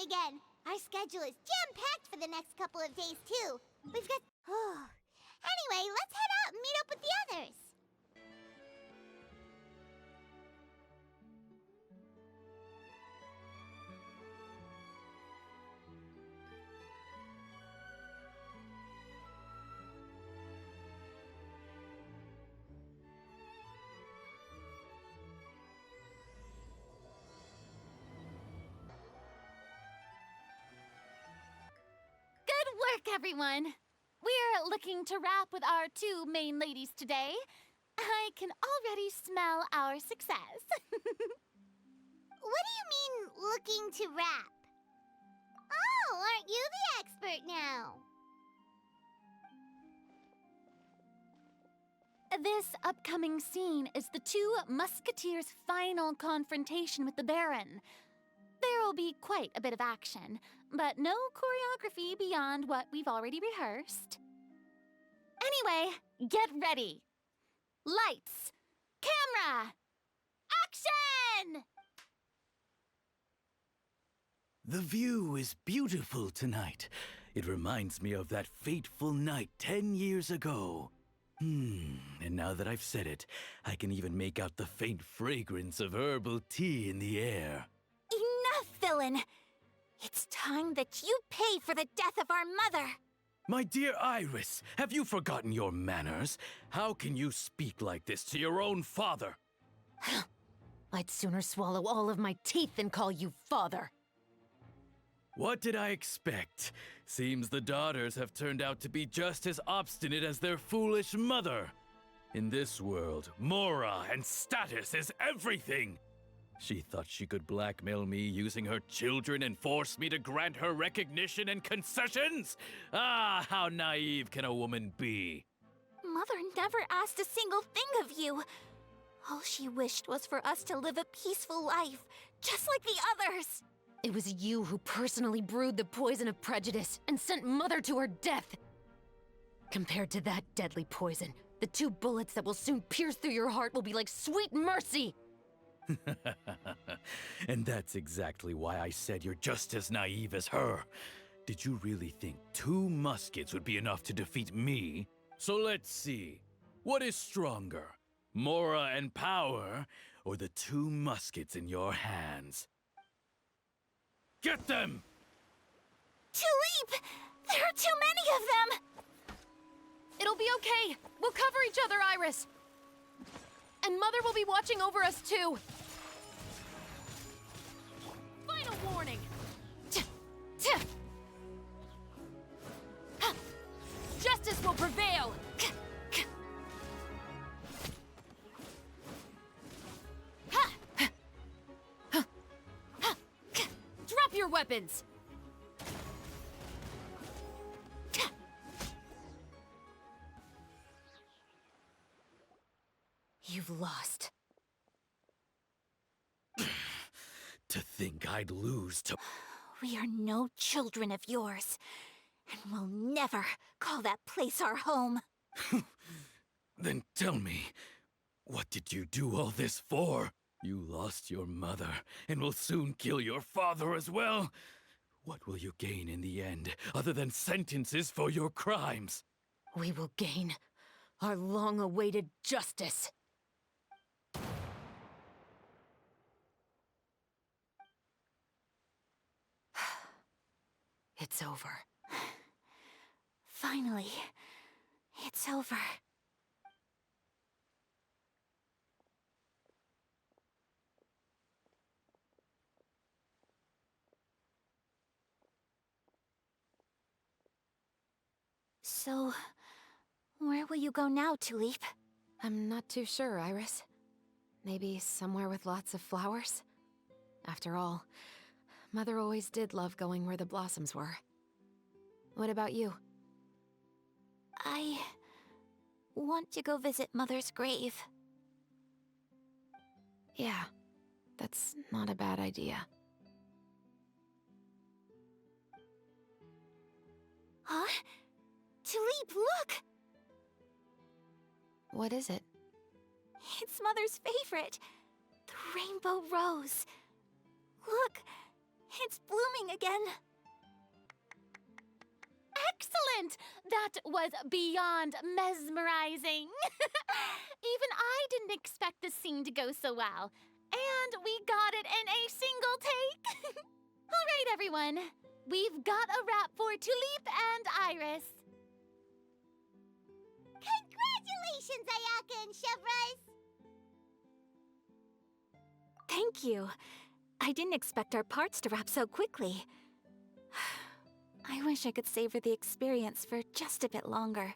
again. Our schedule is jam-packed for the next couple of days, too. We've got... Anyway, let's head out and meet up with the others. Good work, everyone! We're looking to wrap with our two main ladies today. I can already smell our success. What do you mean, looking to rap? Oh, aren't you the expert now? This upcoming scene is the two musketeers' final confrontation with the Baron. There will be quite a bit of action, but no choreography beyond what we've already rehearsed. Anyway, get ready. Lights, camera, action! The view is beautiful tonight. It reminds me of that fateful night 10 years ago. And now that I've said it, I can even make out the faint fragrance of herbal tea in the air. Enough, villain! It's time that you pay for the death of our mother! My dear Iris, have you forgotten your manners? How can you speak like this to your own father? I'd sooner swallow all of my teeth than call you father. What did I expect? Seems the daughters have turned out to be just as obstinate as their foolish mother. In this world, mora and status is everything. She thought she could blackmail me using her children and force me to grant her recognition and concessions? Ah, how naive can a woman be? Mother never asked a single thing of you. All she wished was for us to live a peaceful life, just like the others. It was you who personally brewed the poison of prejudice and sent Mother to her death. Compared to that deadly poison, the 2 bullets that will soon pierce through your heart will be like sweet mercy. And that's exactly why I said you're just as naive as her. Did you really think 2 muskets would be enough to defeat me? So let's see. What is stronger, mora and power, or the 2 muskets in your hands? Get them! Tulip! There are too many of them! It'll be okay. We'll cover each other, Iris. And Mother will be watching over us, too. Final warning. Justice will prevail. Drop your weapons. You've lost. To think I'd lose to... We are no children of yours, and we'll never call that place our home. Then tell me, what did you do all this for? You lost your mother, and will soon kill your father as well. What will you gain in the end, other than sentences for your crimes? We will gain our long-awaited justice. It's over. Finally, it's over. So, where will you go now, Tulip? I'm not too sure, Iris. Maybe somewhere with lots of flowers? After all, Mother always did love going where the blossoms were. What about you? I want to go visit Mother's grave. Yeah, that's not a bad idea. Huh? Tulip, look! What is it? It's Mother's favorite. The rainbow rose. Look, It's blooming again. Excellent! That was beyond mesmerizing. Even I didn't expect the scene to go so well. And we got it in a single take. All right, everyone. We've got a wrap for Tulip and Iris. Congratulations, Ayaka and Chevres! Thank you. I didn't expect our parts to wrap so quickly. I wish I could savor the experience for just a bit longer.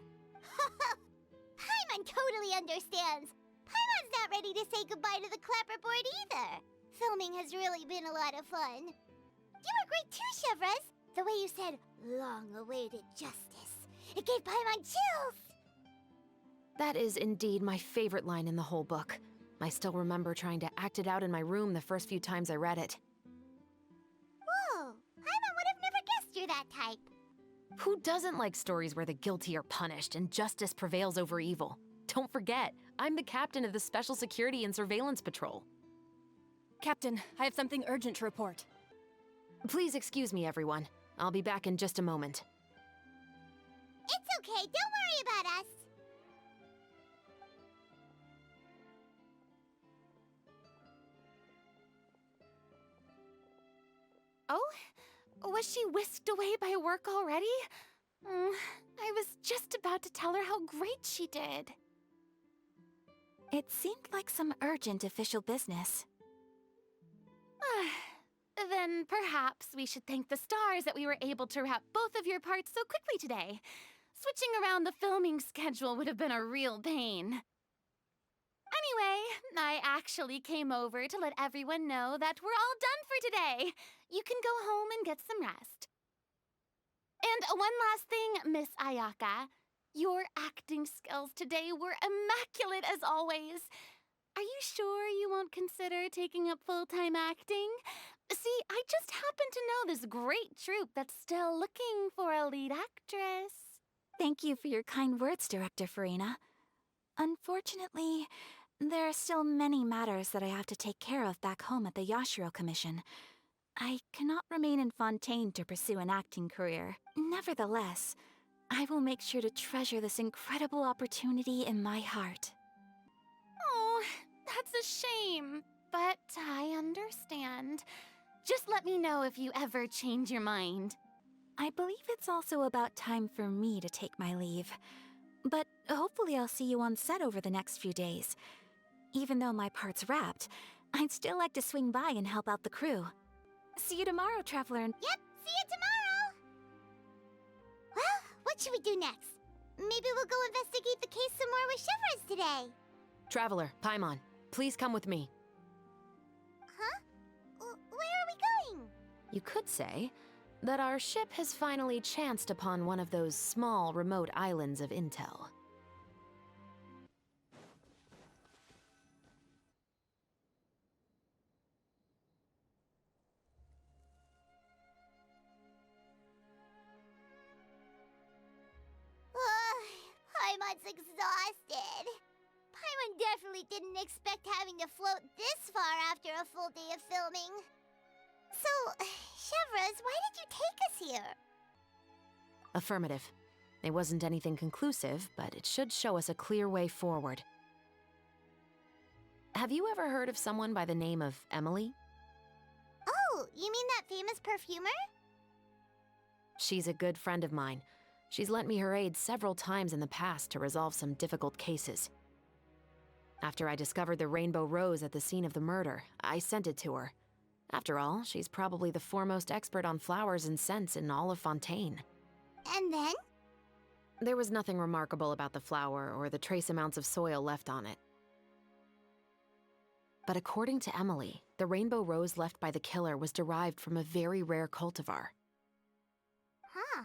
Paimon totally understands. Paimon's not ready to say goodbye to the clapperboard either. Filming has really been a lot of fun. You were great too, Chevres. The way you said, long-awaited justice. It gave Paimon chills. That is indeed my favorite line in the whole book. I still remember trying to act it out in my room the first few times I read it. Whoa, Paimon would have never guessed you're that type. Who doesn't like stories where the guilty are punished and justice prevails over evil? Don't forget, I'm the captain of the Special Security and Surveillance Patrol. Captain, I have something urgent to report. Please excuse me, everyone. I'll be back in just a moment. It's okay, don't worry about us. Oh? Was she whisked away by work already? I was just about to tell her how great she did. It seemed like some urgent official business. Then perhaps we should thank the stars that we were able to wrap both of your parts so quickly today. Switching around the filming schedule would have been a real pain. Anyway, I actually came over to let everyone know that we're all done for today. You can go home and get some rest. And one last thing, Miss Ayaka. Your acting skills today were immaculate as always. Are you sure you won't consider taking up full-time acting? See, I just happen to know this great troupe that's still looking for a lead actress. Thank you for your kind words, Director Farina. Unfortunately, there are still many matters that I have to take care of back home at the Yashiro Commission. I cannot remain in Fontaine to pursue an acting career. Nevertheless, I will make sure to treasure this incredible opportunity in my heart. Oh, that's a shame, but I understand. Just let me know if you ever change your mind. I believe it's also about time for me to take my leave. But hopefully I'll see you on set over the next few days. Even though my part's wrapped, I'd still like to swing by and help out the crew. See you tomorrow, Traveler. Yep, see you tomorrow. Well, what should we do next? Maybe we'll go investigate the case some more with Chevres today. Traveler, Paimon, please come with me. Huh? Where are we going? You could say that our ship has finally chanced upon one of those small, remote islands of Intel. Paimon's exhausted. Paimon definitely didn't expect having to float this far after a full day of filming. So, Chevres, why did you take us here? Affirmative. It wasn't anything conclusive, but it should show us a clear way forward. Have you ever heard of someone by the name of Emily? Oh, you mean that famous perfumer? She's a good friend of mine. She's lent me her aid several times in the past to resolve some difficult cases. After I discovered the rainbow rose at the scene of the murder, I sent it to her. After all, she's probably the foremost expert on flowers and scents in all of Fontaine. And then? There was nothing remarkable about the flower or the trace amounts of soil left on it. But according to Emily, the rainbow rose left by the killer was derived from a very rare cultivar. Huh.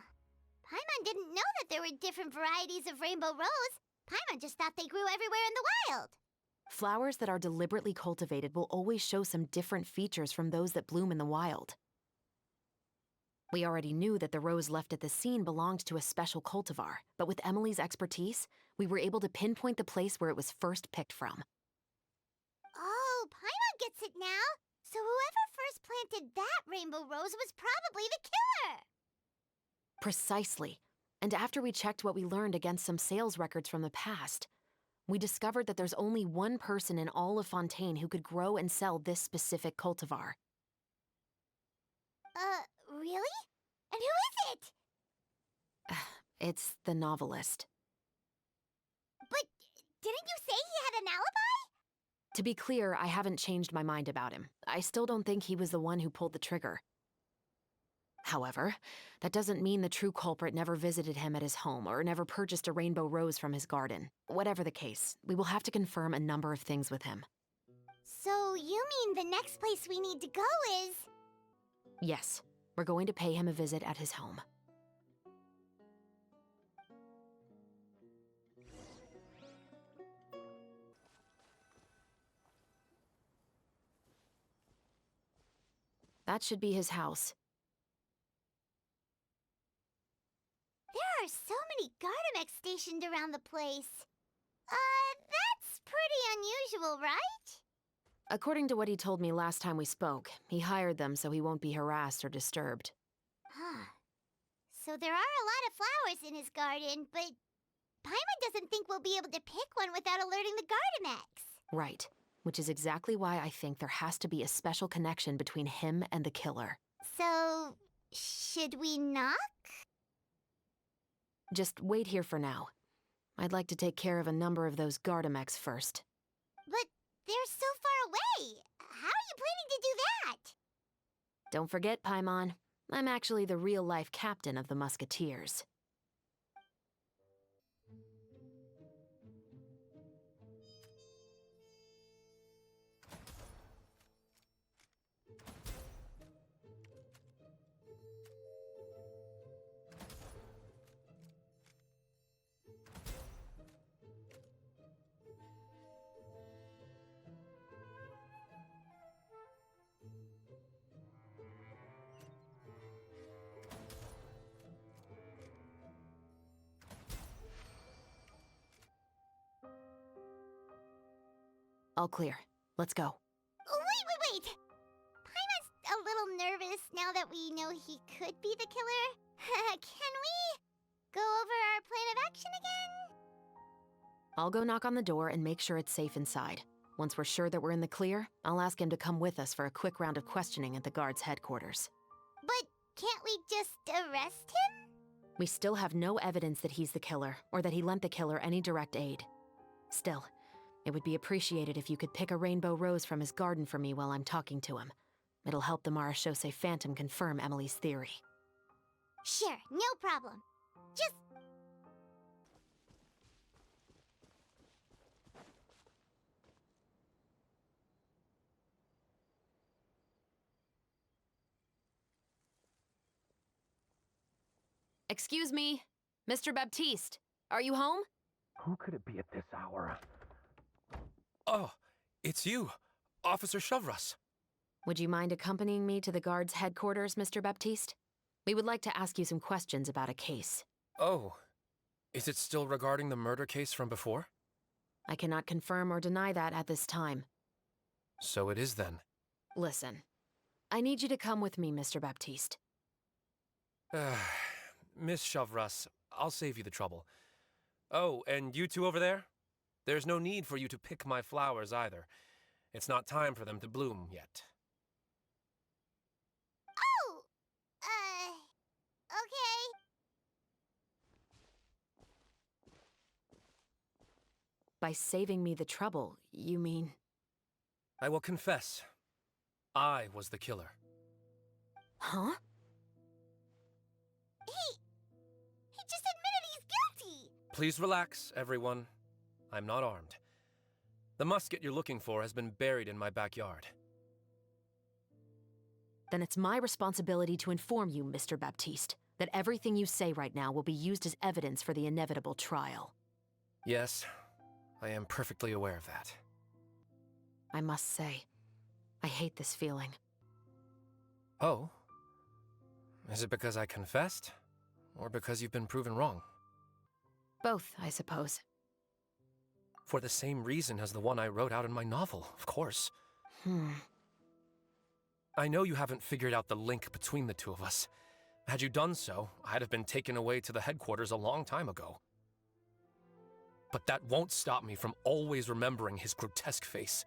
Paimon didn't know that there were different varieties of rainbow rose. Paimon just thought they grew everywhere in the wild. Flowers that are deliberately cultivated will always show some different features from those that bloom in the wild. We already knew that the rose left at the scene belonged to a special cultivar, but with Emily's expertise, we were able to pinpoint the place where it was first picked from. Oh, Paimon gets it now. So whoever whoever's planted that rainbow rose was probably the killer! Precisely. And after we checked what we learned against some sales records from the past, we discovered that there's only one person in all of Fontaine who could grow and sell this specific cultivar. Really? And who is it? It's the novelist. But didn't you say he had an alibi? To be clear, I haven't changed my mind about him. I still don't think he was the one who pulled the trigger. However, that doesn't mean the true culprit never visited him at his home or never purchased a rainbow rose from his garden. Whatever the case, we will have to confirm a number of things with him. So you mean the next place we need to go is... Yes, we're going to pay him a visit at his home. That should be his house. There are so many Gardamex stationed around the place. That's pretty unusual, right? According to what he told me last time we spoke, he hired them so he won't be harassed or disturbed. Huh. So there are a lot of flowers in his garden, but Paimon doesn't think we'll be able to pick one without alerting the Gardamex. Right, which is exactly why I think there has to be a special connection between him and the killer. So, should we knock? Just wait here for now. I'd like to take care of a number of those Gardamex first. But they're so far away. How are you planning to do that? Don't forget, Paimon, I'm actually the real-life captain of the Musketeers. All clear. Let's go. Wait! Paimon's a little nervous now that we know he could be the killer. Can we go over our plan of action again? I'll go knock on the door and make sure it's safe inside. Once we're sure that we're in the clear, I'll ask him to come with us for a quick round of questioning at the guard's headquarters. But can't we just arrest him? We still have no evidence that he's the killer, or that he lent the killer any direct aid. Still, it would be appreciated if you could pick a rainbow rose from his garden for me while I'm talking to him. It'll help the Marechaussee Phantom confirm Emily's theory. Sure, no problem. Just... Excuse me, Mr. Baptiste, are you home? Who could it be at this hour? Oh, it's you, Officer Chavras. Would you mind accompanying me to the guard's headquarters, Mr. Baptiste? We would like to ask you some questions about a case. Oh, is it still regarding the murder case from before? I cannot confirm or deny that at this time. So it is then. Listen, I need you to come with me, Mr. Baptiste. Miss Chavras, I'll save you the trouble. Oh, and you two over there? There's no need for you to pick my flowers either. It's not time for them to bloom yet. Oh! Okay. By saving me the trouble, you mean... I will confess. I was the killer. Huh? He just admitted he's guilty! Please relax, everyone. I'm not armed. The musket you're looking for has been buried in my backyard. Then it's my responsibility to inform you, Mr. Baptiste, that everything you say right now will be used as evidence for the inevitable trial. Yes, I am perfectly aware of that. I must say, I hate this feeling. Oh? Is it because I confessed? Or because you've been proven wrong? Both, I suppose. For the same reason as the one I wrote out in my novel, of course. I know you haven't figured out the link between the two of us. Had you done so, I'd have been taken away to the headquarters a long time ago. But that won't stop me from always remembering his grotesque face.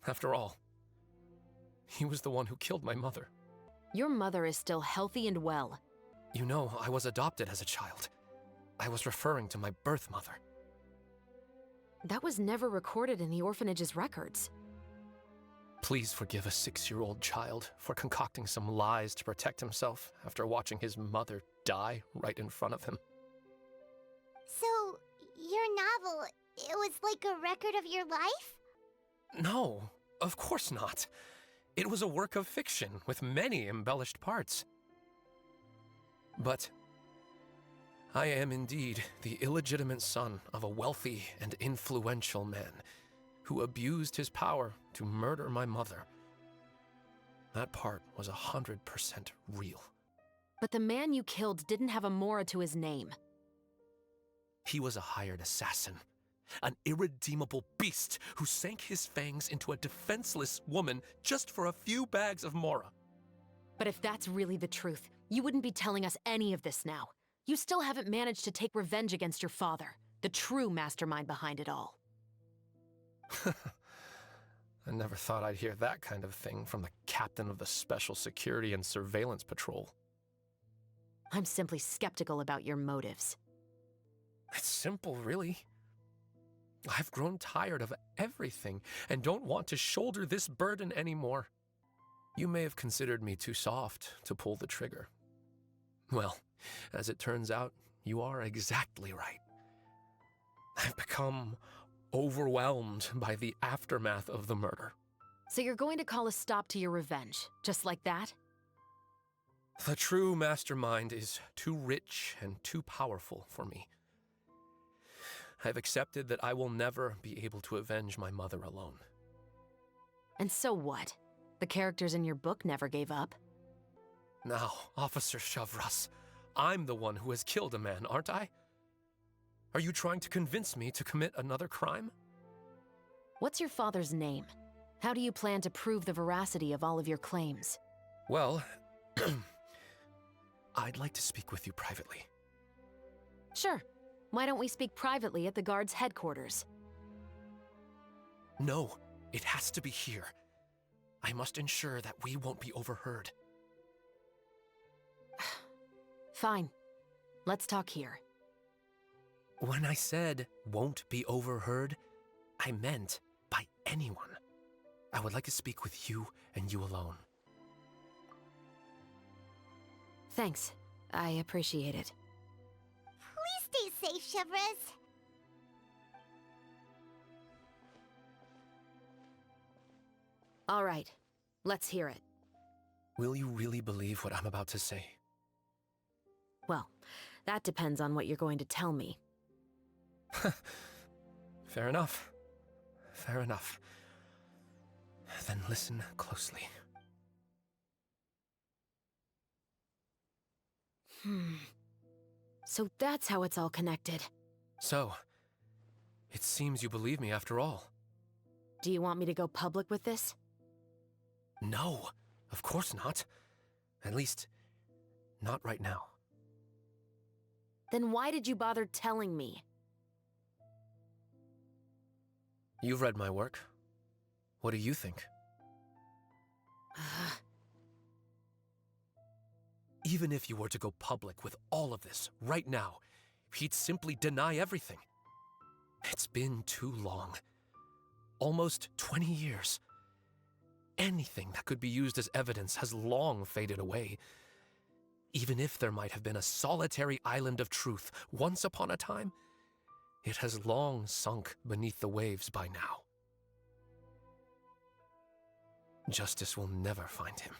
After all, he was the one who killed my mother. Your mother is still healthy and well. You know, I was adopted as a child. I was referring to my birth mother. That was never recorded in the orphanage's records. Please forgive a 6-year-old child for concocting some lies to protect himself after watching his mother die right in front of him. So, your novel, it was like a record of your life? No, of course not. It was a work of fiction with many embellished parts. But I am indeed the illegitimate son of a wealthy and influential man who abused his power to murder my mother. That part was 100% real. But the man you killed didn't have a Mora to his name. He was a hired assassin, an irredeemable beast who sank his fangs into a defenseless woman just for a few bags of Mora. But if that's really the truth, you wouldn't be telling us any of this now. You still haven't managed to take revenge against your father, the true mastermind behind it all. I never thought I'd hear that kind of thing from the captain of the Special Security and Surveillance Patrol. I'm simply skeptical about your motives. It's simple, really. I've grown tired of everything and don't want to shoulder this burden anymore. You may have considered me too soft to pull the trigger. Well, as it turns out, you are exactly right. I've become overwhelmed by the aftermath of the murder. So you're going to call a stop to your revenge, just like that? The true mastermind is too rich and too powerful for me. I've accepted that I will never be able to avenge my mother alone. And so what? The characters in your book never gave up. Now, Officer Shavras, I'm the one who has killed a man, aren't I? Are you trying to convince me to commit another crime? What's your father's name? How do you plan to prove the veracity of all of your claims? Well, I'd like to speak with you privately. Sure. Why don't we speak privately at the guard's headquarters? No, it has to be here. I must ensure that we won't be overheard. Fine. Let's talk here. When I said won't be overheard, I meant by anyone. I would like to speak with you and you alone. Thanks. I appreciate it. Please stay safe, Chevres. All right. Let's hear it. Will you really believe what I'm about to say? Well, that depends on what you're going to tell me. Fair enough. Fair enough. Then listen closely. So that's how it's all connected. So, it seems you believe me after all. Do you want me to go public with this? No, of course not. At least, not right now. Then why did you bother telling me? You've read my work. What do you think? Even if you were to go public with all of this right now, he'd simply deny everything. It's been too long. Almost 20 years. Anything that could be used as evidence has long faded away. Even if there might have been a solitary island of truth once upon a time, it has long sunk beneath the waves by now. Justice will never find him.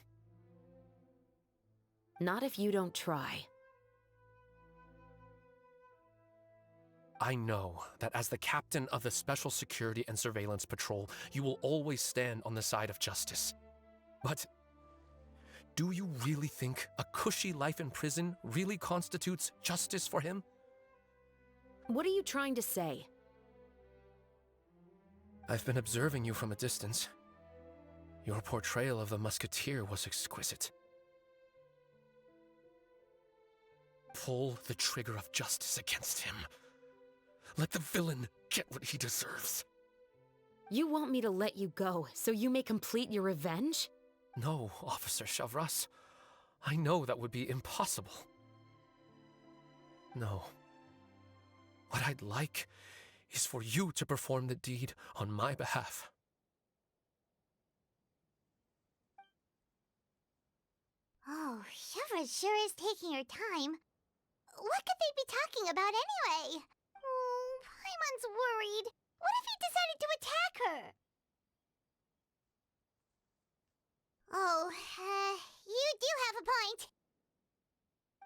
Not if you don't try. I know that as the captain of the Special Security and Surveillance Patrol, you will always stand on the side of justice. But do you really think a cushy life in prison really constitutes justice for him? What are you trying to say? I've been observing you from a distance. Your portrayal of the Musketeer was exquisite. Pull the trigger of justice against him. Let the villain get what he deserves. You want me to let you go so you may complete your revenge? No, Officer Chavras. I know that would be impossible. No. What I'd like is for you to perform the deed on my behalf. Oh, Shivra sure is taking her time. What could they be talking about anyway? Oh, Paimon's worried. What if he decided to attack her? Oh, you do have a point.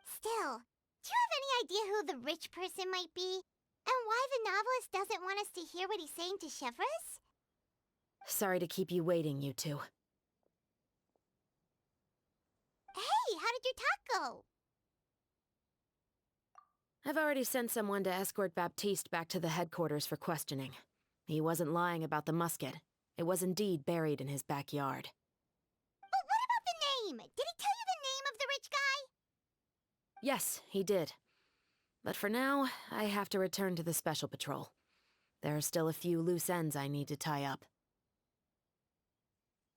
Still, do you have any idea who the rich person might be? And why the novelist doesn't want us to hear what he's saying to Chevres? Sorry to keep you waiting, you two. Hey, how did your talk go? I've already sent someone to escort Baptiste back to the headquarters for questioning. He wasn't lying about the musket. It was indeed buried in his backyard. But what about the name? Did he tell you the name of the rich guy? Yes, he did. But for now, I have to return to the Special Patrol. There are still a few loose ends I need to tie up.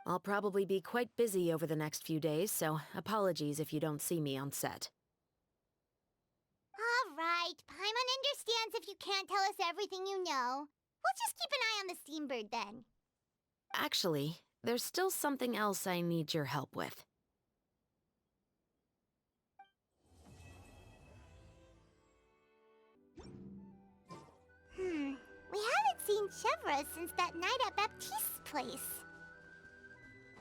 I'll probably be quite busy over the next few days, so apologies if you don't see me on set. All right, Paimon understands if you can't tell us everything you know. We'll just keep an eye on the Steambird then. Actually, there's still something else I need your help with. We haven't seen Chevres since that night at Baptiste's place.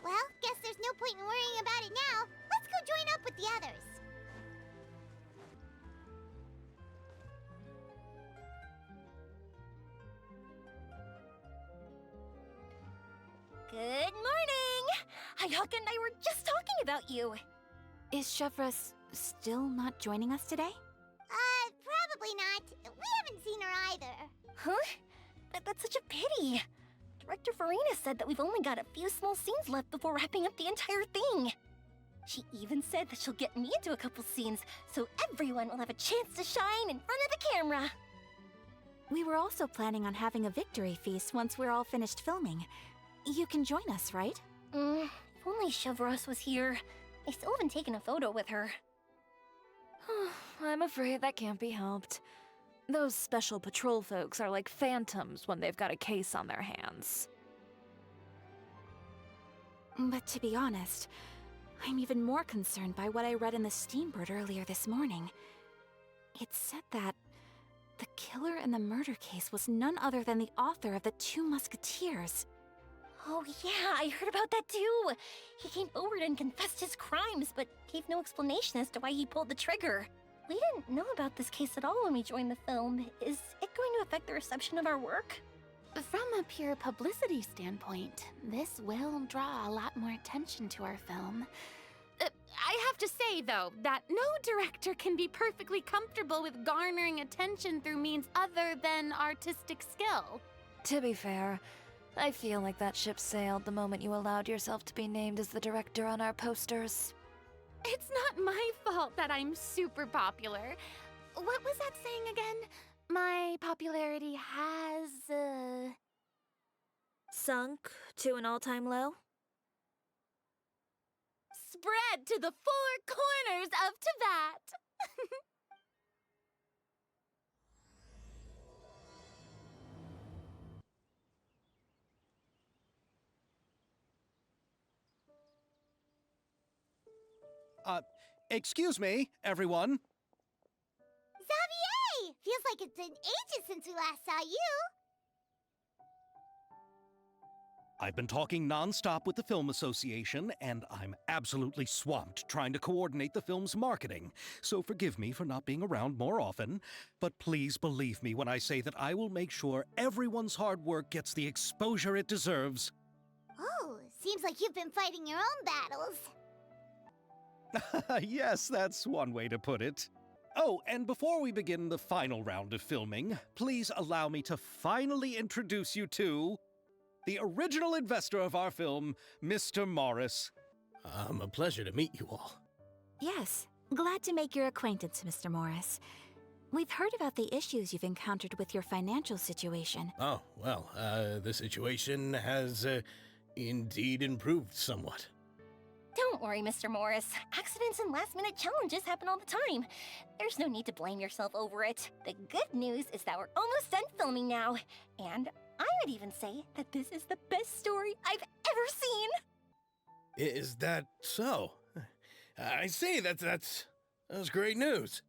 Well, guess there's no point in worrying about it now. Let's go join up with the others. Good morning! Hayaka and I were just talking about you. Is Chevres still not joining us today? Probably not. We haven't seen her either. Huh? That's such a pity. Director Farina said that we've only got a few small scenes left before wrapping up the entire thing. She even said that she'll get me into a couple scenes, so everyone will have a chance to shine in front of the camera. We were also planning on having a victory feast once we're all finished filming. You can join us, right? If only Chevros was here. I still haven't taken a photo with her. I'm afraid that can't be helped. Those special patrol folks are like phantoms when they've got a case on their hands. But to be honest, I'm even more concerned by what I read in the Steambird earlier this morning. It said that the killer in the murder case was none other than the author of the Two Musketeers. Oh yeah, I heard about that too. He came forward and confessed his crimes, but gave no explanation as to why he pulled the trigger. We didn't know about this case at all when we joined the film. Is it going to affect the reception of our work? From a pure publicity standpoint, this will draw a lot more attention to our film. I have to say, though, that no director can be perfectly comfortable with garnering attention through means other than artistic skill. To be fair, I feel like that ship sailed the moment you allowed yourself to be named as the director on our posters. It's not my fault that I'm super popular. What was that saying again? My popularity has, Sunk to an all-time low? spread to the four corners of Tibet. Excuse me, everyone. Xavier! Feels like it's been ages since we last saw you. I've been talking non-stop with the Film Association, and I'm absolutely swamped trying to coordinate the film's marketing. So forgive me for not being around more often, but please believe me when I say that I will make sure everyone's hard work gets the exposure it deserves. Oh, seems like you've been fighting your own battles. Yes, that's one way to put it. Oh, and before we begin the final round of filming, please allow me to finally introduce you to the original investor of our film, Mr. Morris. A pleasure to meet you all. Yes, glad to make your acquaintance, Mr. Morris. We've heard about the issues you've encountered with your financial situation. Oh, well, the situation has indeed improved somewhat. Don't worry, Mr. Morris. Accidents and last-minute challenges happen all the time. There's no need to blame yourself over it. The good news is that we're almost done filming now. And I would even say that this is the best story I've ever seen. Is that so? I say that's great news.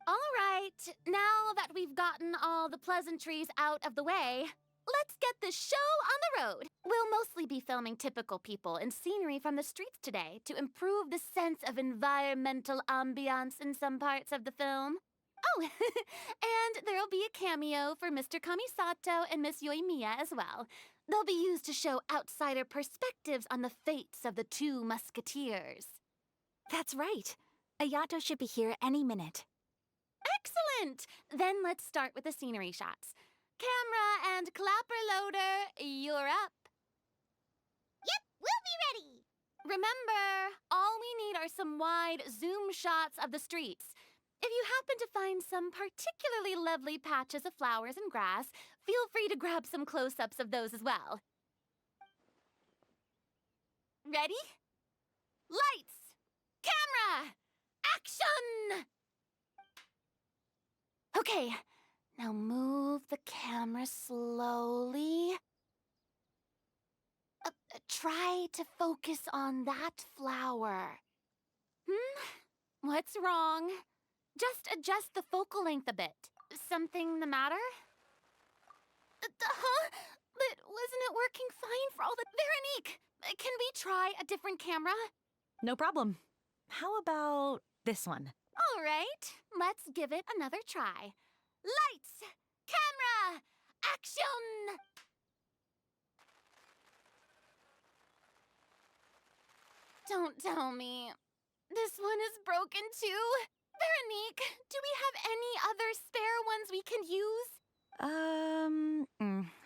All right, now that we've gotten all the pleasantries out of the way, let's get this show on the road. We'll mostly be filming typical people and scenery from the streets today to improve the sense of environmental ambiance in some parts of the film. Oh, and there'll be a cameo for Mr. Kamisato and Miss Yoimiya as well. They'll be used to show outsider perspectives on the fates of the two musketeers. That's right. Ayato should be here any minute. Excellent! Then let's start with the scenery shots. Camera and clapper loader, you're up. Yep, we'll be ready. Remember, all we need are some wide zoom shots of the streets. If you happen to find some particularly lovely patches of flowers and grass, feel free to grab some close-ups of those as well. Ready? Lights! Camera! Action! Okay, now move the camera slowly. Try to focus on that flower. What's wrong? Just adjust the focal length a bit. Something the matter? But wasn't it working fine for all the... Veronique, can we try a different camera? No problem. How about this one? All right, let's give it another try. Lights! Camera! Action! Don't tell me. This one is broken too? Veronique, do we have any other spare ones we can use?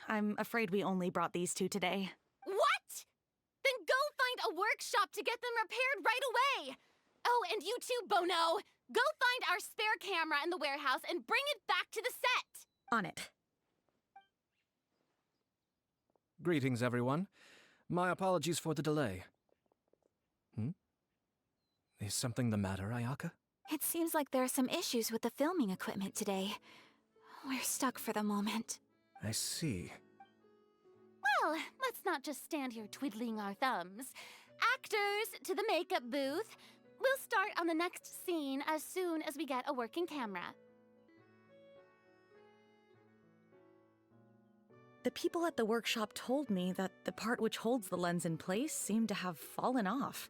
I'm afraid we only brought these two today. What? Then go find a workshop to get them repaired right away. Oh, and you too, Bono. Go find our spare camera in the warehouse and bring it back to the set. On it. Greetings, everyone. My apologies for the delay. Is something the matter, Ayaka? It seems like there are some issues with the filming equipment today. We're stuck for the moment. I see. Well, let's not just stand here twiddling our thumbs. Actors, to the makeup booth. We'll start on the next scene as soon as we get a working camera. The people at the workshop told me that the part which holds the lens in place seemed to have fallen off.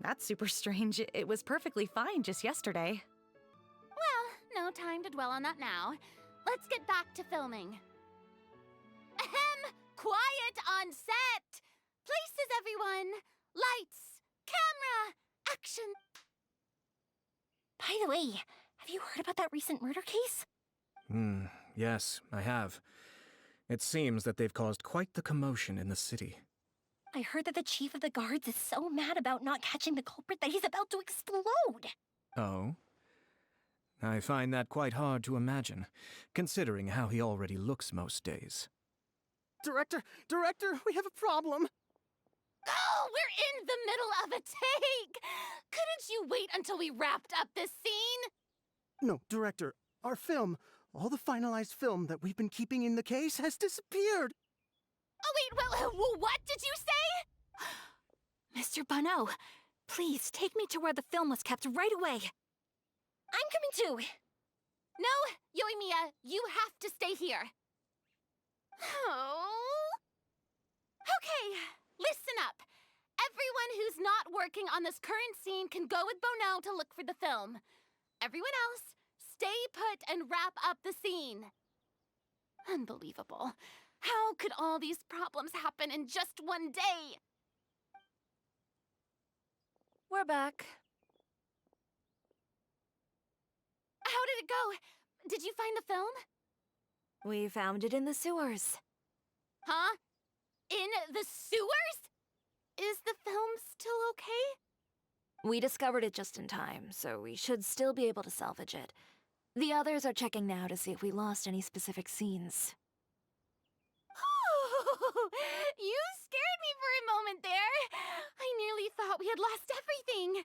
That's super strange. It was perfectly fine just yesterday. Well, no time to dwell on that now. Let's get back to filming. Ahem! Quiet on set! Places, everyone! Lights! Camera! Action! By the way, have you heard about that recent murder case? Yes, I have. It seems that they've caused quite the commotion in the city. I heard that the chief of the guards is so mad about not catching the culprit that he's about to explode. Oh? I find that quite hard to imagine, considering how he already looks most days. Director, we have a problem. Oh, we're in the middle of a take! Couldn't you wait until we wrapped up this scene? No, Director, our film, all the finalized film that we've been keeping in the case has disappeared. Oh, wait, what did you say? Mr. Bono, please take me to where the film was kept right away. I'm coming too. No, Yoimiya, you have to stay here. Oh. Okay, listen up. Everyone who's not working on this current scene can go with Bono to look for the film. Everyone else, stay put and wrap up the scene. Unbelievable. How could all these problems happen in just one day? We're back. How did it go? Did you find the film? We found it in the sewers. Huh? In the sewers? Is the film still okay? We discovered it just in time, so we should still be able to salvage it. The others are checking now to see if we lost any specific scenes. You scared me for a moment there. I nearly thought we had lost everything.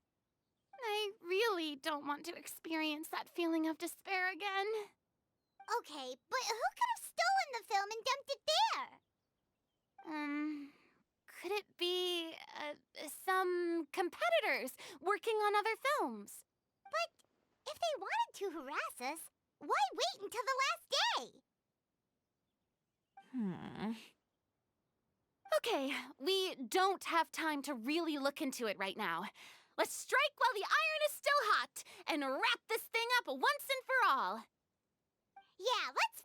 I really don't want to experience that feeling of despair again. Okay, but who could have stolen the film and dumped it there? Could it be some competitors working on other films? But if they wanted to harass us, why wait until the last day? Okay, we don't have time to really look into it right now. Let's strike while the iron is still hot and wrap this thing up once and for all. Yeah, let's...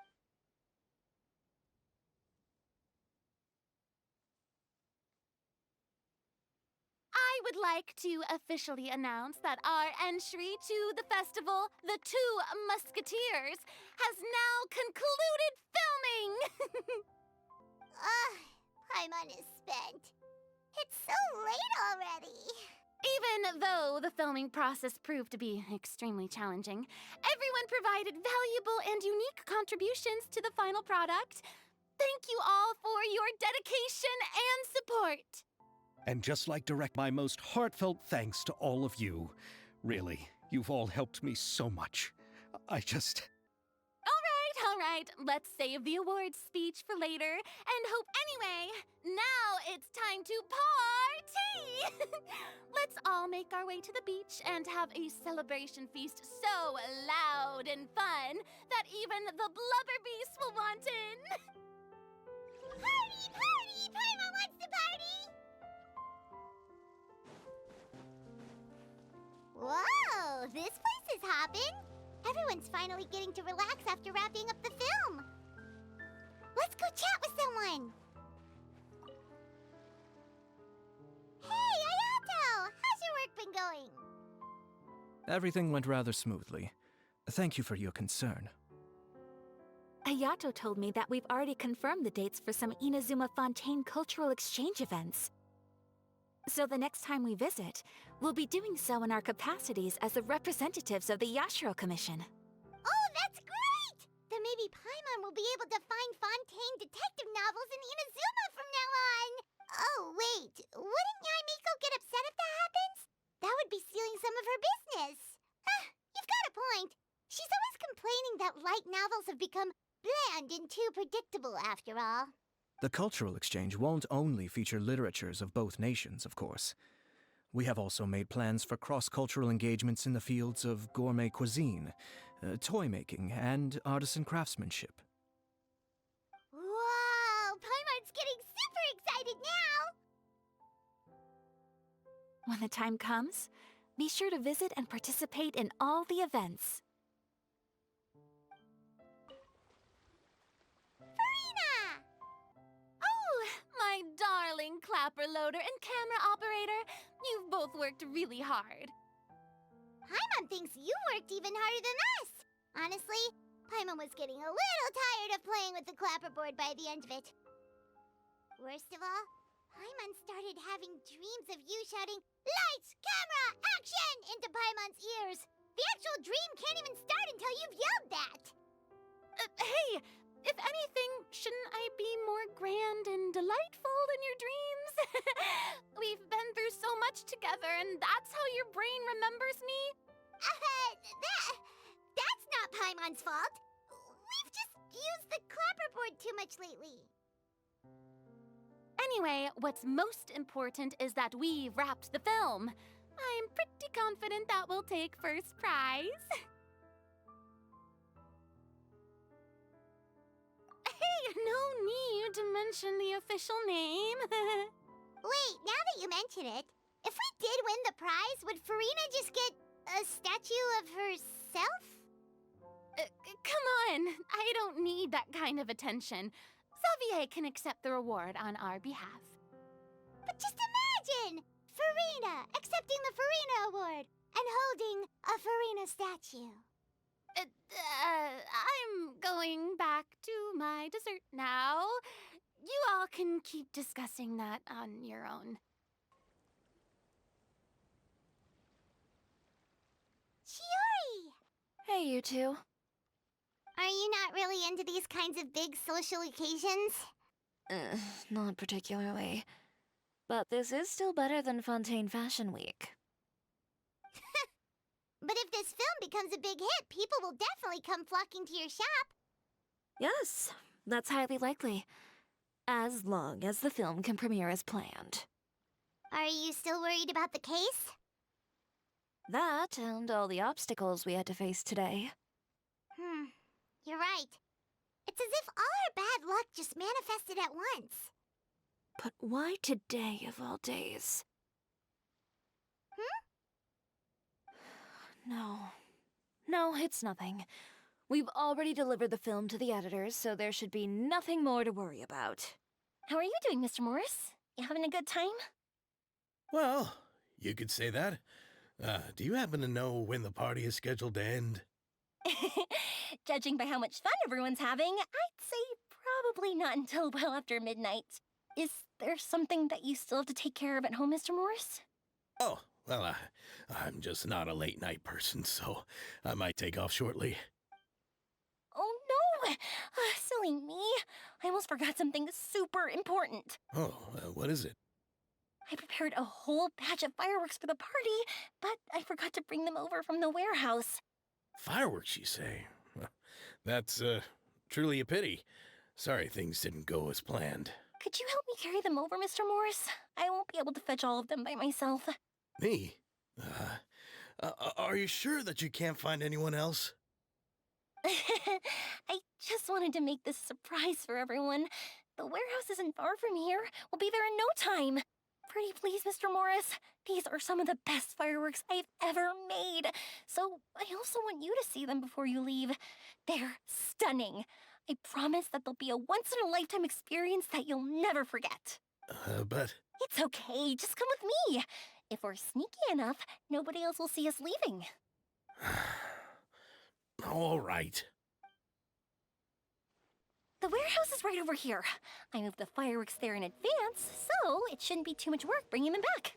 I would like to officially announce that our entry to the festival, The Two Musketeers, has now concluded filming! Paimon is spent. It's so late already. Even though the filming process proved to be extremely challenging, everyone provided valuable and unique contributions to the final product. Thank you all for your dedication and support. And just like direct, my most heartfelt thanks to all of you. Really, you've all helped me so much. All right, let's save the awards speech for later and hope anyway. Now it's time to party! Let's all make our way to the beach and have a celebration feast so loud and fun that even the blubber beast will want in. Party, party! Paimon wants to party! Whoa, this place is hopping. Everyone's finally getting to relax after wrapping up the film. Let's go chat with someone. Hey, Ayato! How's your work been going? Everything went rather smoothly. Thank you for your concern. Ayato told me that we've already confirmed the dates for some Inazuma Fontaine cultural exchange events. So the next time we visit, we'll be doing so in our capacities as the representatives of the Yashiro Commission. Oh, that's great! Then maybe Paimon will be able to find Fontaine detective novels in Inazuma from now on. Oh, wait. Wouldn't Yaimiko get upset if that happens? That would be stealing some of her business. You've got a point. She's always complaining that light novels have become bland and too predictable after all. The cultural exchange won't only feature literatures of both nations, of course. We have also made plans for cross-cultural engagements in the fields of gourmet cuisine, toy making, and artisan craftsmanship. Whoa! Paimon's getting super excited now! When the time comes, be sure to visit and participate in all the events. My darling clapper loader and camera operator, you've both worked really hard. Paimon thinks you worked even harder than us. Honestly, Paimon was getting a little tired of playing with the clapperboard by the end of it. Worst of all, Paimon started having dreams of you shouting, "Lights, camera, action!" into Paimon's ears. The actual dream can't even start until you've yelled that. Hey! If anything, shouldn't I be more grand and delightful in your dreams? We've been through so much together, and that's how your brain remembers me? That's not Paimon's fault. We've just used the clapperboard too much lately. Anyway, what's most important is that we've wrapped the film. I'm pretty confident that we'll take first prize. No need to mention the official name. Wait, now that you mention it, if we did win the prize, would Farina just get a statue of herself? Come on, I don't need that kind of attention. Xavier can accept the reward on our behalf. But just imagine! Farina accepting the Farina Award and holding a Farina statue. I'm going back to my dessert now. you all can keep discussing that on your own. Chiori! Hey, you two. Are you not really into these kinds of big social occasions? Not particularly. But this is still better than Fontaine Fashion Week. But if this film becomes a big hit, people will definitely come flocking to your shop. Yes, that's highly likely. As long as the film can premiere as planned. Are you still worried about the case? That and all the obstacles we had to face today. You're right. It's as if all our bad luck just manifested at once. But why today of all days? No, it's nothing. We've already delivered the film to the editors, so there should be nothing more to worry about. How are you doing, Mr. Morris? You having a good time? Well, you could say that. Do you happen to know when the party is scheduled to end? Judging by how much fun everyone's having, I'd say probably not until well after midnight. Is there something that you still have to take care of at home, Mr. Morris? Oh, well, I'm just not a late night person, so I might take off shortly. Oh no! Silly me. I almost forgot something super important. Oh, what is it? I prepared a whole batch of fireworks for the party, but I forgot to bring them over from the warehouse. Fireworks, you say? Well, that's, truly a pity. Sorry things didn't go as planned. Could you help me carry them over, Mr. Morris? I won't be able to fetch all of them by myself. Me? Are you sure that you can't find anyone else? I just wanted to make this a surprise for everyone. The warehouse isn't far from here. We'll be there in no time. Pretty please, Mr. Morris. These are some of the best fireworks I've ever made. So I also want you to see them before you leave. They're stunning. I promise that they'll be a once-in-a-lifetime experience that you'll never forget. But... It's okay. Just come with me. If we're sneaky enough, nobody else will see us leaving. All right. The warehouse is right over here. I moved the fireworks there in advance, so it shouldn't be too much work bringing them back.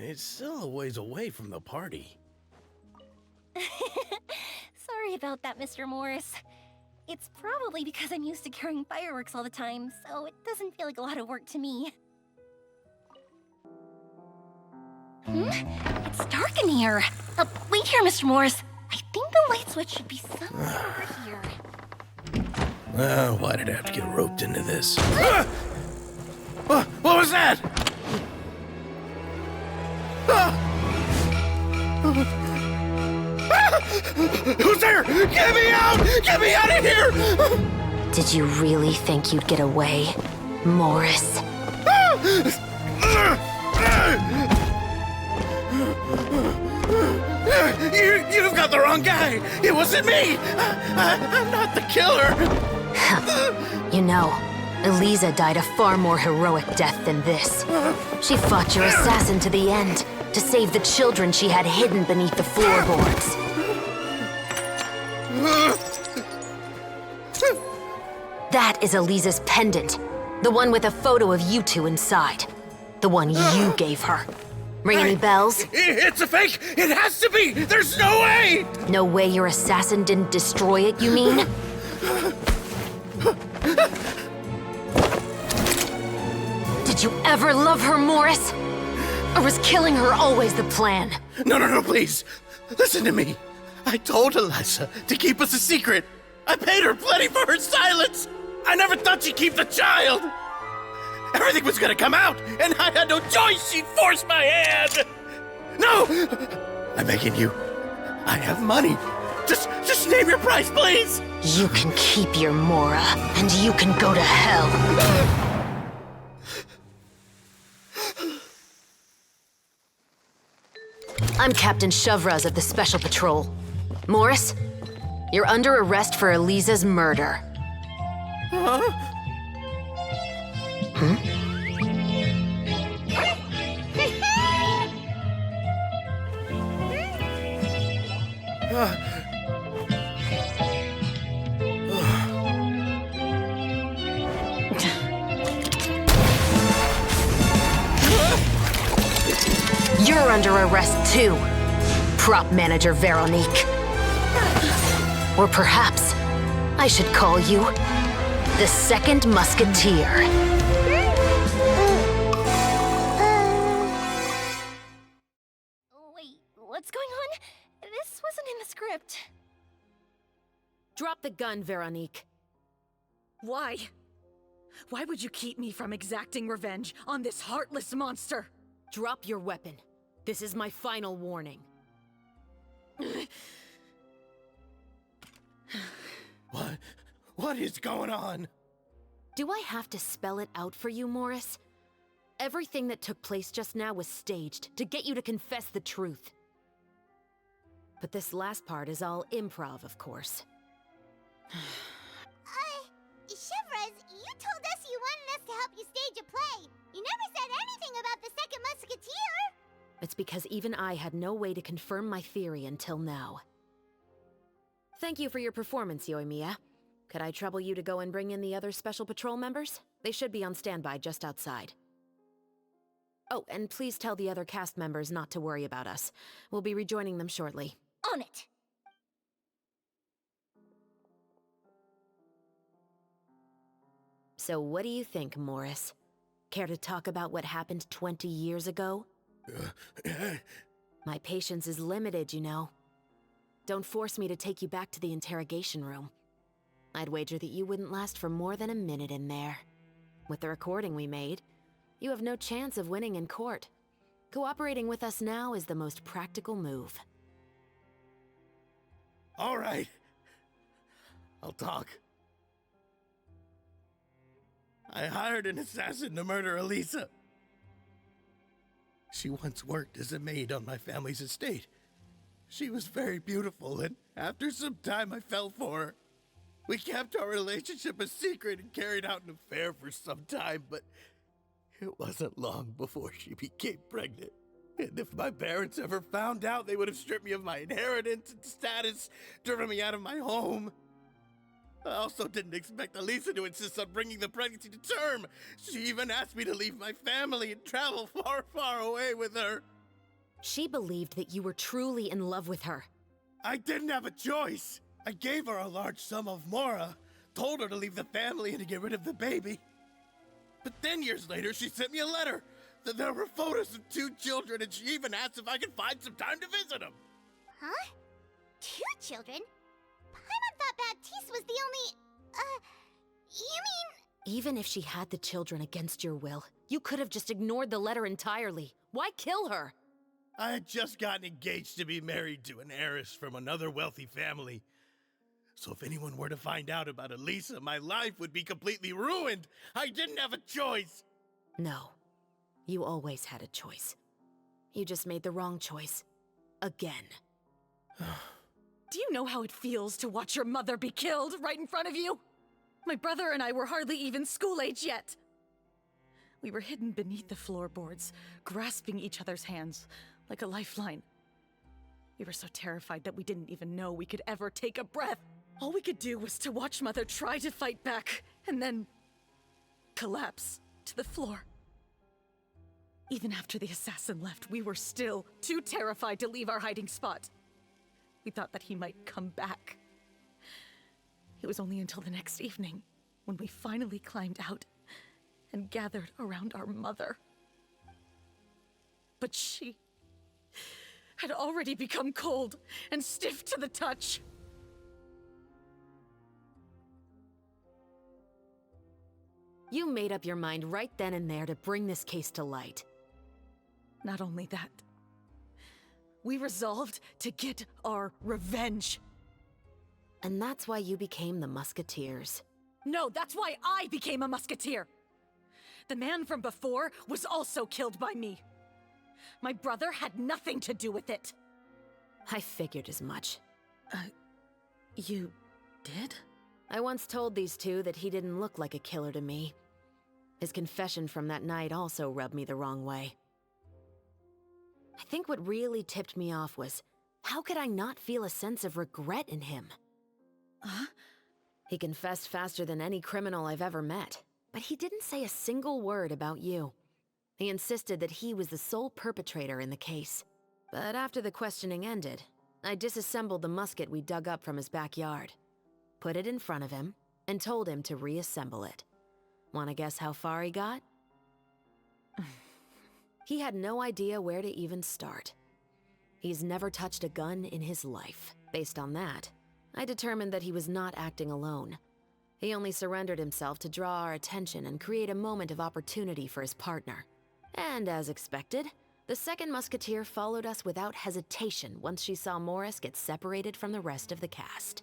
It's still a ways away from the party. Sorry about that, Mr. Morris. It's probably because I'm used to carrying fireworks all the time, so it doesn't feel like a lot of work to me. It's dark in here. Wait here, Mr. Morris. I think the light switch should be somewhere over here. Why did I have to get roped into this? What was that? Who's there? Get me out! Get me out of here! Did you really think you'd get away, Morris? You've got the wrong guy! It wasn't me! I'm not the killer! You know, Eliza died a far more heroic death than this. She fought your assassin to the end, to save the children she had hidden beneath the floorboards. That is Eliza's pendant. The one with a photo of you two inside. The one you gave her. Ring any bells? It's a fake! It has to be! There's no way! No way your assassin didn't destroy it, you mean? Did you ever love her, Morris? Or was killing her always the plan? No, please. Listen to me. I told Eliza to keep us a secret. I paid her plenty for her silence. I never thought she'd keep the child. Everything was gonna come out, and I had no choice. She forced my hand. No! I'm begging you. I have money. Just name your price, please. You can keep your Mora, and you can go to hell. I'm Captain Shovraz of the Special Patrol. Morris, you're under arrest for Eliza's murder. You're under arrest too, prop manager Veronique. Or perhaps I should call you the Second Musketeer. Wait, what's going on? This wasn't in the script. Drop the gun, Veronique. Why? Why would you keep me from exacting revenge on this heartless monster? Drop your weapon. This is my final warning. What is going on? Do I have to spell it out for you, Morris? Everything that took place just now was staged to get you to confess the truth. But this last part is all improv, of course. Chevres, you told us you wanted us to help you stage a play. You never said anything about the Second Musketeer. It's because even I had no way to confirm my theory until now. Thank you for your performance, Yoimiya. Could I trouble you to go and bring in the other Special Patrol members? They should be on standby just outside. Oh, and please tell the other cast members not to worry about us. We'll be rejoining them shortly. On it! So what do you think, Morris? Care to talk about what happened 20 years ago? My patience is limited, you know. Don't force me to take you back to the interrogation room. I'd wager that you wouldn't last for more than a minute in there. With the recording we made, you have no chance of winning in court. Cooperating with us now is the most practical move. All right. I'll talk. I hired an assassin to murder Elisa. She once worked as a maid on my family's estate. She was very beautiful, and after some time I fell for her. We kept our relationship a secret and carried out an affair for some time, but it wasn't long before she became pregnant. And if my parents ever found out, they would have stripped me of my inheritance and status, driven me out of my home. I also didn't expect Elisa to insist on bringing the pregnancy to term. She even asked me to leave my family and travel far, far away with her. She believed that you were truly in love with her. I didn't have a choice. I gave her a large sum of mora, told her to leave the family and to get rid of the baby. But then years later, she sent me a letter. There were photos of 2 children, and she even asked if I could find some time to visit them. Huh? 2 children? Paimon thought Baptiste was the only... you mean... Even if she had the children against your will, you could have just ignored the letter entirely. Why kill her? I had just gotten engaged to be married to an heiress from another wealthy family. So if anyone were to find out about Elisa, my life would be completely ruined. I didn't have a choice. No. You always had a choice. You just made the wrong choice. Again. Do you know how it feels to watch your mother be killed right in front of you? My brother and I were hardly even school age yet. We were hidden beneath the floorboards, grasping each other's hands like a lifeline. We were so terrified that we didn't even know we could ever take a breath. All we could do was to watch Mother try to fight back, and then collapse to the floor. Even after the assassin left, we were still too terrified to leave our hiding spot. We thought that he might come back. It was only until the next evening when we finally climbed out and gathered around our mother. But she had already become cold and stiff to the touch. You made up your mind right then and there to bring this case to light. Not only that, we resolved to get our revenge. And that's why you became the Musketeers. No, that's why I became a musketeer. The man from before was also killed by me. My brother had nothing to do with it. I figured as much. You did? I once told these two that he didn't look like a killer to me. His confession from that night also rubbed me the wrong way. I think what really tipped me off was, how could I not feel a sense of regret in him? Huh? He confessed faster than any criminal I've ever met, but he didn't say a single word about you. He insisted that he was the sole perpetrator in the case. But after the questioning ended, I disassembled the musket we dug up from his backyard, put it in front of him, and told him to reassemble it. Wanna guess how far he got? He had no idea where to even start. He's never touched a gun in his life. Based on that, I determined that he was not acting alone. He only surrendered himself to draw our attention and create a moment of opportunity for his partner. And as expected, the second musketeer followed us without hesitation once she saw Morris get separated from the rest of the cast.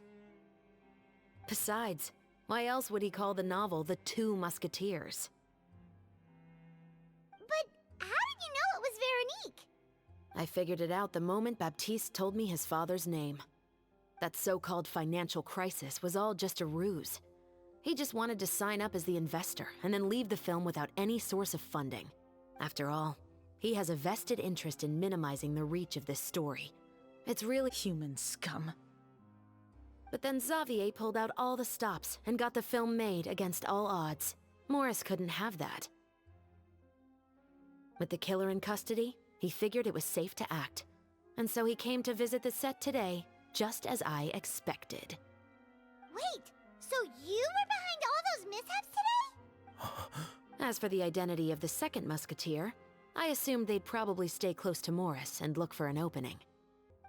Besides, why else would he call the novel The Two Musketeers? But how did you know it was Veronique? I figured it out the moment Baptiste told me his father's name. That so-called financial crisis was all just a ruse. He just wanted to sign up as the investor and then leave the film without any source of funding. After all, he has a vested interest in minimizing the reach of this story. It's really Human scum. But then Xavier pulled out all the stops and got the film made against all odds. Morris couldn't have that. With the killer in custody, he figured it was safe to act. And so he came to visit the set today, just as I expected. Wait, so you were behind all those mishaps today? As for the identity of the second musketeer, I assumed they'd probably stay close to Morris and look for an opening.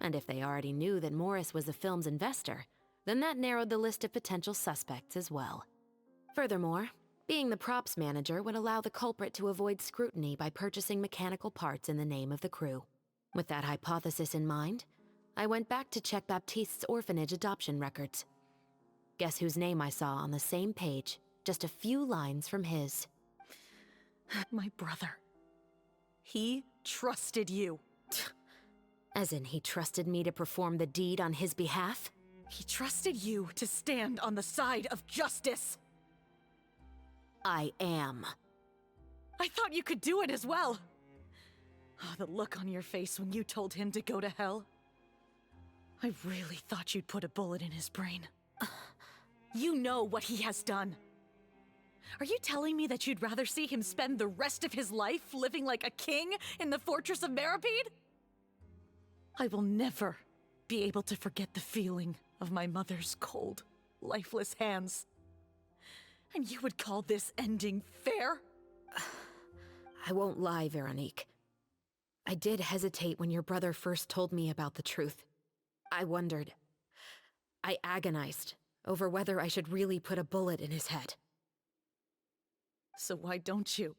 And if they already knew that Morris was the film's investor, then that narrowed the list of potential suspects as well. Furthermore, being the props manager would allow the culprit to avoid scrutiny by purchasing mechanical parts in the name of the crew. With that hypothesis in mind, I went back to check Baptiste's orphanage adoption records. Guess whose name I saw on the same page, just a few lines from his. My brother. He trusted you. As in, he trusted me to perform the deed on his behalf? He trusted you to stand on the side of justice. I am. I thought you could do it as well. Oh, the look on your face when you told him to go to hell. I really thought you'd put a bullet in his brain. You know what he has done. Are you telling me that you'd rather see him spend the rest of his life living like a king in the fortress of Meripede? I will never be able to forget the feeling of my mother's cold, lifeless hands. And you would call this ending fair? I won't lie, Veronique. I did hesitate when your brother first told me about the truth. I wondered. I agonized over whether I should really put a bullet in his head. So why don't you?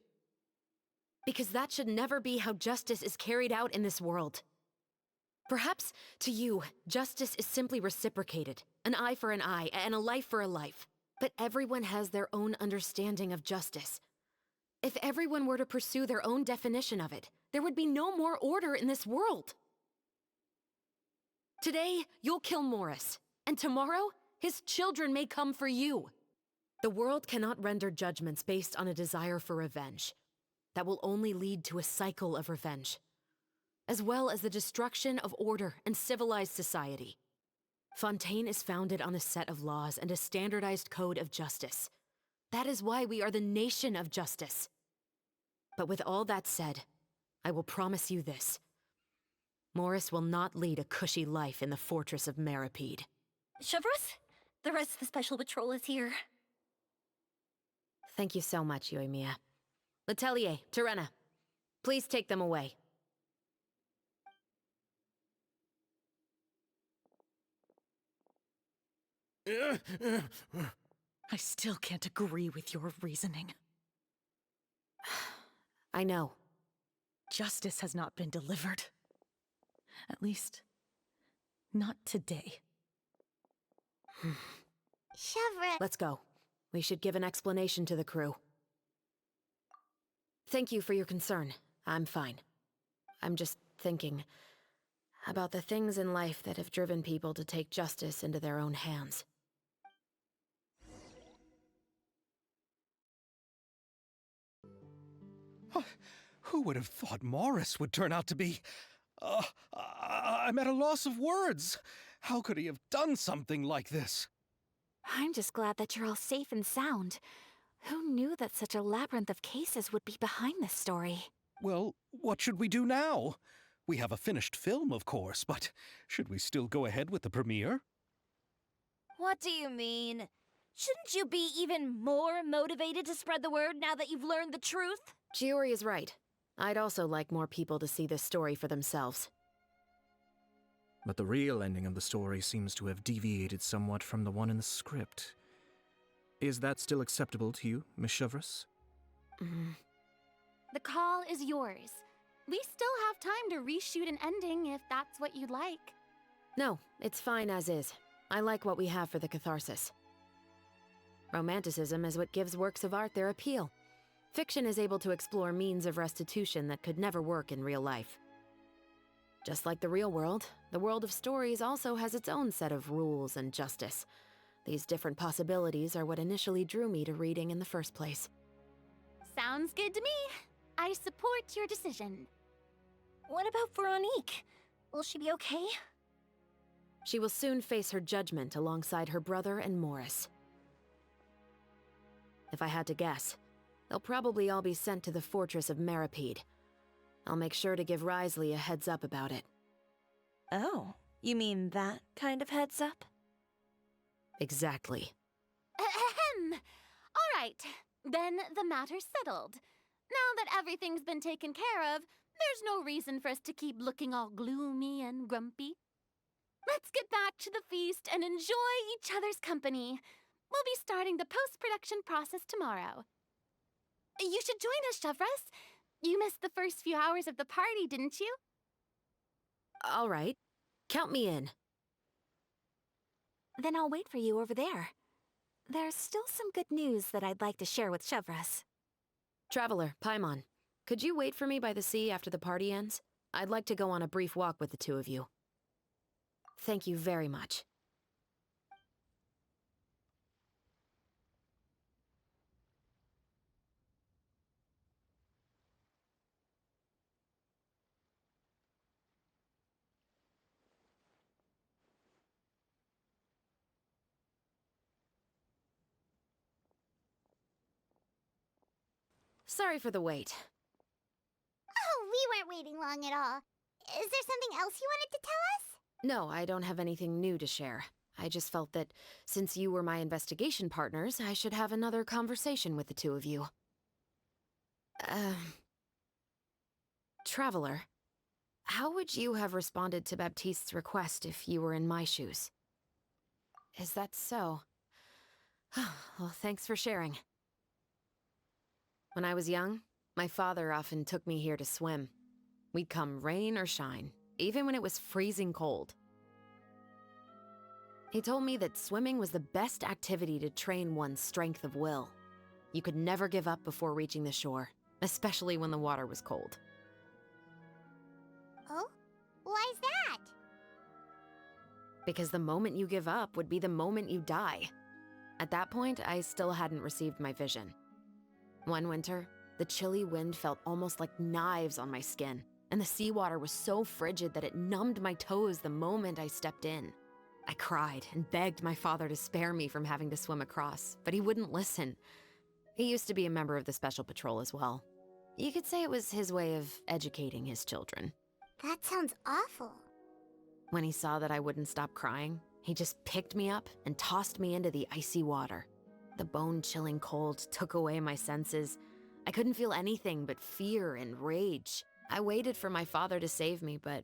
Because that should never be how justice is carried out in this world. Perhaps, to you, justice is simply reciprocated. An eye for an eye, and a life for a life. But everyone has their own understanding of justice. If everyone were to pursue their own definition of it, there would be no more order in this world. Today, you'll kill Morris, and tomorrow, his children may come for you. The world cannot render judgments based on a desire for revenge. That will only lead to a cycle of revenge, as well as the destruction of order and civilized society. Fontaine is founded on a set of laws and a standardized code of justice. That is why we are the nation of justice. But with all that said, I will promise you this. Morris will not lead a cushy life in the fortress of Meripede. Chevreuse, the rest of the Special Patrol is here. Thank you so much, Yoimiya. Letelier, Terena, please take them away. I still can't agree with your reasoning. I know. Justice has not been delivered. At least, not today. Chevreuse. Let's go. We should give an explanation to the crew. Thank you for your concern. I'm fine. I'm just thinking about the things in life that have driven people to take justice into their own hands. Who would have thought Morris would turn out to be... I'm at a loss of words. How could he have done something like this? I'm just glad that you're all safe and sound. Who knew that such a labyrinth of cases would be behind this story? Well, what should we do now? We have a finished film, of course, but should we still go ahead with the premiere? What do you mean? Shouldn't you be even more motivated to spread the word now that you've learned the truth? Chiori is right. I'd also like more people to see this story for themselves. But the real ending of the story seems to have deviated somewhat from the one in the script. Is that still acceptable to you, Miss Chevreuse? The call is yours. We still have time to reshoot an ending if that's what you'd like. No, it's fine as is. I like what we have for the catharsis. Romanticism is what gives works of art their appeal. Fiction is able to explore means of restitution that could never work in real life. Just like the real world, the world of stories also has its own set of rules and justice. These different possibilities are what initially drew me to reading in the first place. Sounds good to me. I support your decision. What about Veronique? Will she be okay? She will soon face her judgment alongside her brother and Morris. If I had to guess, they'll probably all be sent to the fortress of Meripede. I'll make sure to give Risley a heads up about it. Oh, you mean that kind of heads up? Exactly. Ahem. All right, then the matter's settled. Now that everything's been taken care of, there's no reason for us to keep looking all gloomy and grumpy. Let's get back to the feast and enjoy each other's company. We'll be starting the post-production process tomorrow. You should join us, Chevreuse. You missed the first few hours of the party, didn't you? All right. Count me in. Then I'll wait for you over there. There's still some good news that I'd like to share with Chevreuse. Traveler, Paimon, could you wait for me by the sea after the party ends? I'd like to go on a brief walk with the two of you. Thank you very much. Sorry for the wait. Oh, we weren't waiting long at all. Is there something else you wanted to tell us? No, I don't have anything new to share. I just felt that since you were my investigation partners, I should have another conversation with the two of you. Traveler, how would you have responded to Baptiste's request if you were in my shoes? Is that so? Well, thanks for sharing. When I was young, my father often took me here to swim. We'd come rain or shine, even when it was freezing cold. He told me that swimming was the best activity to train one's strength of will. You could never give up before reaching the shore, especially when the water was cold. Oh? Why's that? Because the moment you give up would be the moment you die. At that point, I still hadn't received my vision. One winter, the chilly wind felt almost like knives on my skin, and the seawater was so frigid that it numbed my toes the moment I stepped in. I cried and begged my father to spare me from having to swim across, but he wouldn't listen. He used to be a member of the Special Patrol as well. You could say it was his way of educating his children. That sounds awful. When he saw that I wouldn't stop crying, he just picked me up and tossed me into the icy water. The bone-chilling cold took away my senses. I couldn't feel anything but fear and rage. I waited for my father to save me, but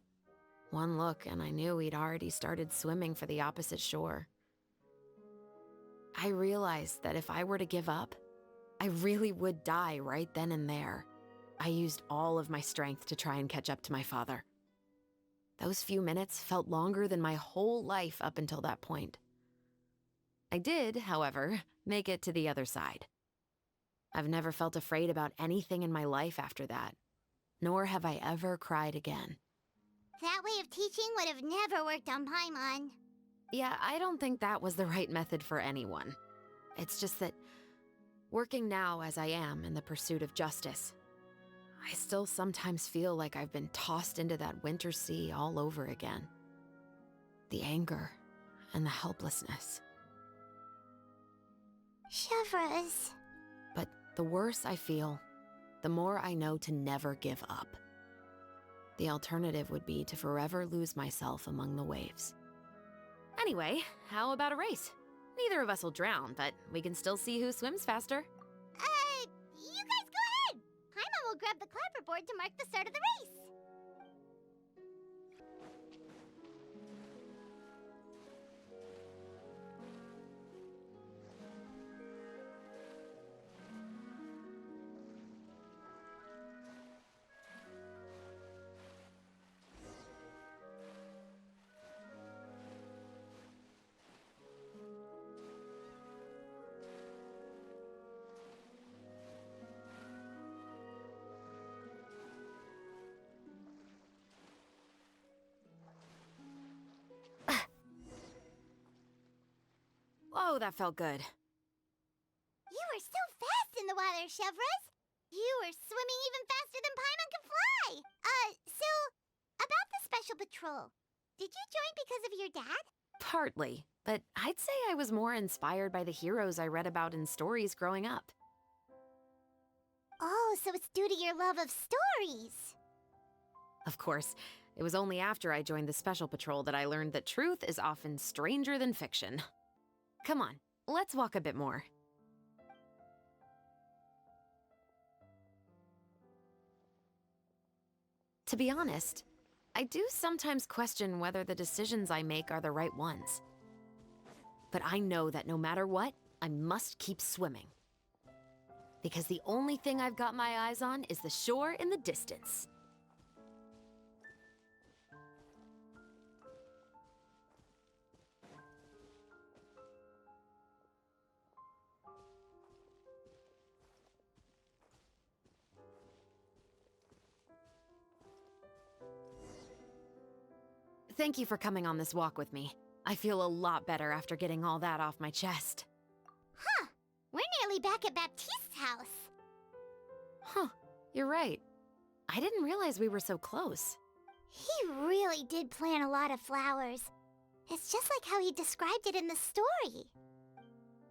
one look and I knew he'd already started swimming for the opposite shore. I realized that if I were to give up, I really would die right then and there. I used all of my strength to try and catch up to my father. Those few minutes felt longer than my whole life up until that point. I did, however, make it to the other side. I've never felt afraid about anything in my life after that, nor have I ever cried again. That way of teaching would have never worked on Paimon. Yeah, I don't think that was the right method for anyone. It's just that, working now as I am in the pursuit of justice, I still sometimes feel like I've been tossed into that winter sea all over again. The anger and the helplessness. Chevreuse. But the worse I feel, the more I know to never give up. The alternative would be to forever lose myself among the waves. Anyway, how about a race? Neither of us will drown, but we can still see who swims faster. You guys go ahead! Paimon will grab the clapperboard to mark the start of the race. Whoa, that felt good. You were so fast in the water, Chevres. You were swimming even faster than Paimon can fly. So, about the special patrol. Did you join because of your dad? Partly, but I'd say I was more inspired by the heroes I read about in stories growing up. Oh, so it's due to your love of stories. Of course, it was only after I joined the special patrol that I learned that truth is often stranger than fiction. Come on, let's walk a bit more. To be honest, I do sometimes question whether the decisions I make are the right ones. But I know that no matter what, I must keep swimming. Because the only thing I've got my eyes on is the shore in the distance. Thank you for coming on this walk with me. I feel a lot better after getting all that off my chest. Huh. We're nearly back at Baptiste's house. Huh, you're right. I didn't realize we were so close. He really did plant a lot of flowers. It's just like how he described it in the story.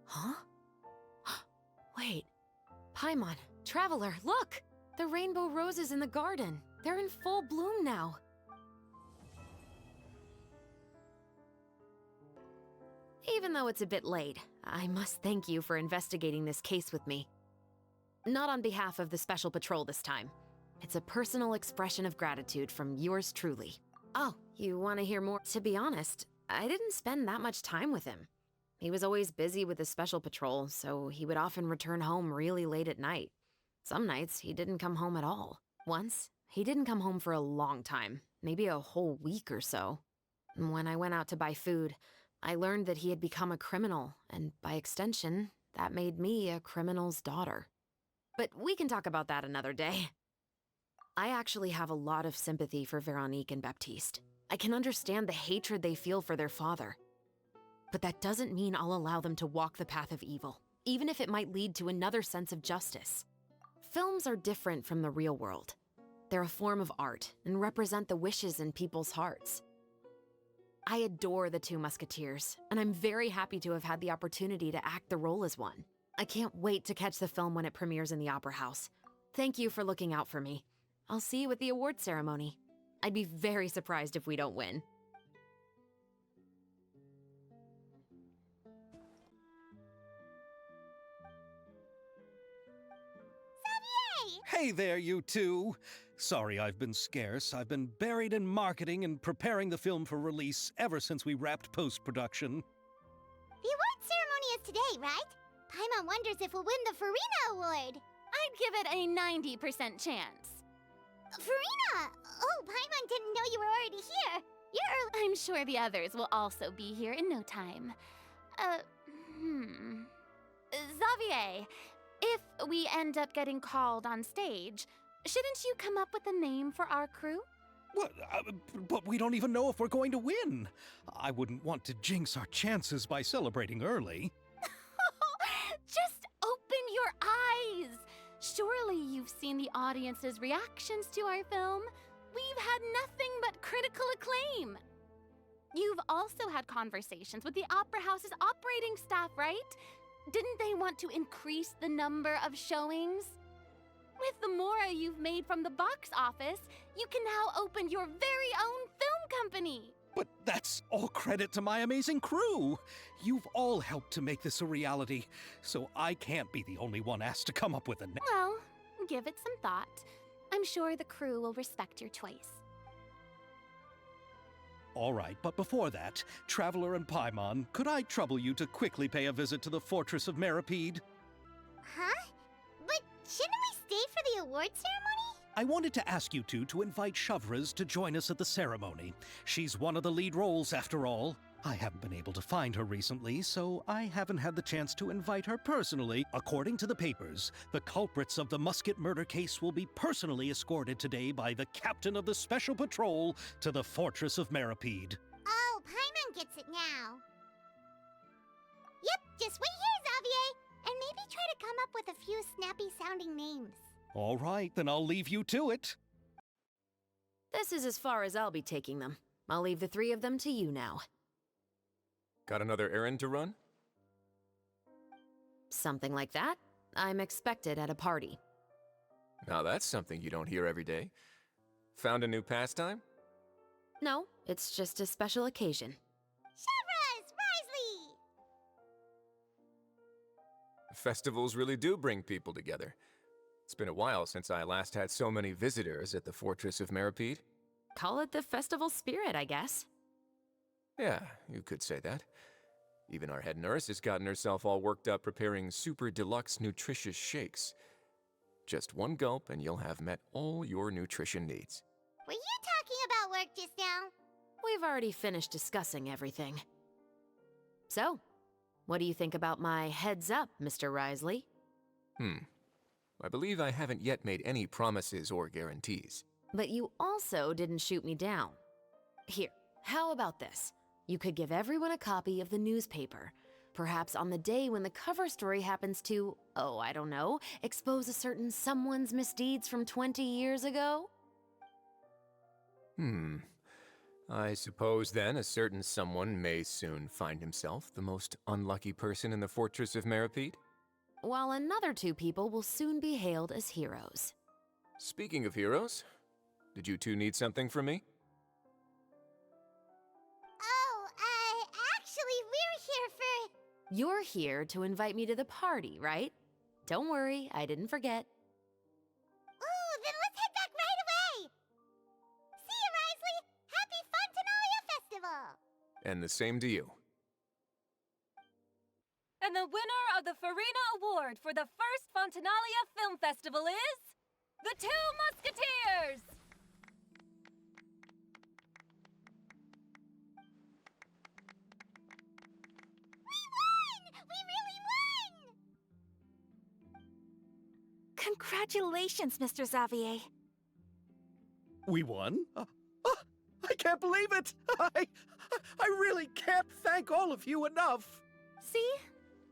Huh? Wait. Paimon, Traveler, look! The rainbow roses in the garden. They're in full bloom now. Even though it's a bit late, I must thank you for investigating this case with me. Not on behalf of the Special Patrol this time. It's a personal expression of gratitude from yours truly. Oh, you want to hear more? To be honest, I didn't spend that much time with him. He was always busy with the Special Patrol, so he would often return home really late at night. Some nights, he didn't come home at all. Once, he didn't come home for a long time, maybe a whole week or so. When I went out to buy food, I learned that he had become a criminal, and by extension, that made me a criminal's daughter. But we can talk about that another day. I actually have a lot of sympathy for Veronique and Baptiste. I can understand the hatred they feel for their father. But that doesn't mean I'll allow them to walk the path of evil, even if it might lead to another sense of justice. Films are different from the real world. They're a form of art and represent the wishes in people's hearts. I adore the two Musketeers, and I'm very happy to have had the opportunity to act the role as one. I can't wait to catch the film when it premieres in the Opera House. Thank you for looking out for me. I'll see you at the award ceremony. I'd be very surprised if we don't win. Hey there, you two! Sorry I've been scarce. I've been buried in marketing and preparing the film for release ever since we wrapped post-production. The award ceremony is today, right? Paimon wonders if we'll win the Farina Award. I'd give it a 90% chance. Farina! Oh, Paimon didn't know you were already here. You're I'm sure the others will also be here in no time. Xavier, if we end up getting called on stage, shouldn't you come up with a name for our crew? What? But we don't even know if we're going to win. I wouldn't want to jinx our chances by celebrating early. Just open your eyes! Surely you've seen the audience's reactions to our film. We've had nothing but critical acclaim. You've also had conversations with the Opera House's operating staff, right? Didn't they want to increase the number of showings? With the mora you've made from the box office, you can now open your very own film company. But that's all credit to my amazing crew. You've all helped to make this a reality, so I can't be the only one asked to come up with a Well, give it some thought. I'm sure the crew will respect your choice. All right, but before that, Traveler and Paimon, could I trouble you to quickly pay a visit to the Fortress of Meripede? Huh? But shouldn't we stay for the award ceremony? I wanted to ask you two to invite Shavraz to join us at the ceremony. She's one of the lead roles, after all. I haven't been able to find her recently, so I haven't had the chance to invite her personally. According to the papers, the culprits of the Musket murder case will be personally escorted today by the captain of the Special Patrol to the Fortress of Meripede. Oh, Paimon gets it now. Yep, just wait here, Xavier, and maybe try to come up with a few snappy-sounding names. All right, then I'll leave you to it. This is as far as I'll be taking them. I'll leave the three of them to you now. Got another errand to run? Something like that. I'm expected at a party. Now that's something you don't hear every day. Found a new pastime? No, it's just a special occasion. Shavraz! Risley! Festivals really do bring people together. It's been a while since I last had so many visitors at the Fortress of Meripede. Call it the festival spirit, I guess. Yeah, you could say that. Even our head nurse has gotten herself all worked up preparing super deluxe nutritious shakes. Just one gulp and you'll have met all your nutrition needs. Were you talking about work just now? We've already finished discussing everything. So, what do you think about my heads up, Mr. Risley? I believe I haven't yet made any promises or guarantees. But you also didn't shoot me down. Here, how about this? You could give everyone a copy of the newspaper. Perhaps on the day when the cover story happens to, oh, I don't know, expose a certain someone's misdeeds from 20 years ago? I suppose then a certain someone may soon find himself the most unlucky person in the Fortress of Meripede? While another two people will soon be hailed as heroes. Speaking of heroes, did you two need something from me? Actually, we're here for... You're here to invite me to the party, right? Don't worry, I didn't forget. Ooh, then let's head back right away! See you, Risley! Happy Fontanalia Festival! And the same to you. And the winner of the Farina Award for the first Fontanalia Film Festival is... the Two Musketeers! Congratulations, Mr. Xavier. We won? I can't believe it! I really can't thank all of you enough! See?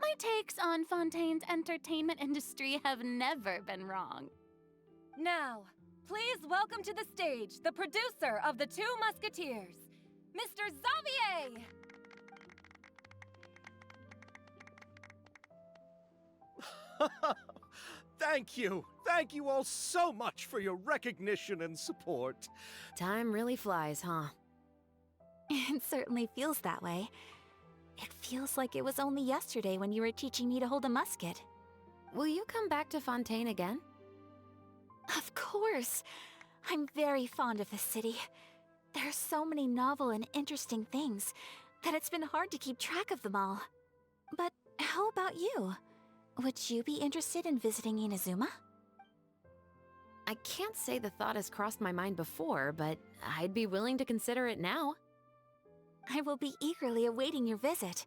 My takes on Fontaine's entertainment industry have never been wrong. Now, please welcome to the stage the producer of the Two Musketeers, Mr. Xavier! Thank you! Thank you all so much for your recognition and support. Time really flies, huh? It certainly feels that way. It feels like it was only yesterday when you were teaching me to hold a musket. Will you come back to Fontaine again? Of course! I'm very fond of this city. There are so many novel and interesting things that it's been hard to keep track of them all. But how about you? Would you be interested in visiting Inazuma? I can't say the thought has crossed my mind before, but I'd be willing to consider it now. I will be eagerly awaiting your visit.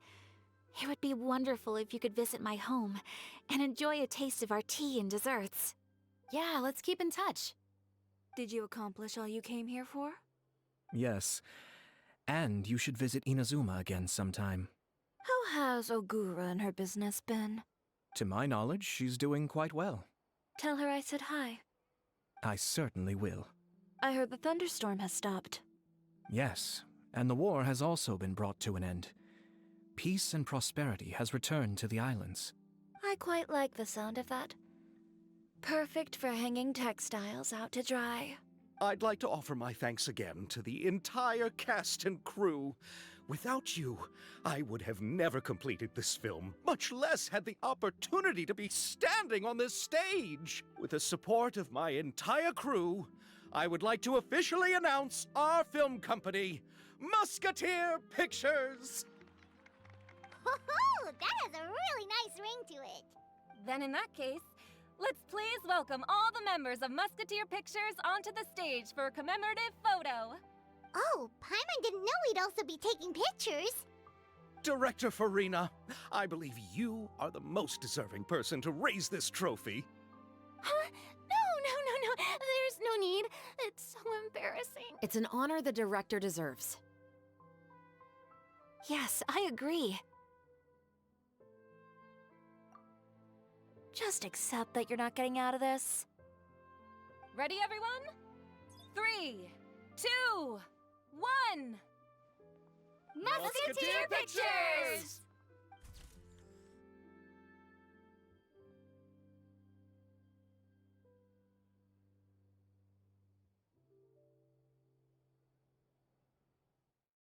It would be wonderful if you could visit my home and enjoy a taste of our tea and desserts. Yeah, let's keep in touch. Did you accomplish all you came here for? Yes. And you should visit Inazuma again sometime. How has Ogura and her business been? To my knowledge, she's doing quite well. Tell her I said hi. I certainly will. I heard the thunderstorm has stopped. Yes, and the war has also been brought to an end. Peace and prosperity has returned to the islands. I quite like the sound of that. Perfect for hanging textiles out to dry. I'd like to offer my thanks again to the entire cast and crew. Without you, I would have never completed this film, much less had the opportunity to be standing on this stage. With the support of my entire crew, I would like to officially announce our film company, Musketeer Pictures. Hoo-hoo! That has a really nice ring to it. Then in that case, let's please welcome all the members of Musketeer Pictures onto the stage for a commemorative photo. Oh, Paimon didn't know we'd also be taking pictures. Director Farina, I believe you are the most deserving person to raise this trophy. Huh? No. There's no need. It's so embarrassing. It's an honor the director deserves. Yes, I agree. Just accept that you're not getting out of this. Ready, everyone? 3, 2, 1. Musketeer Pictures!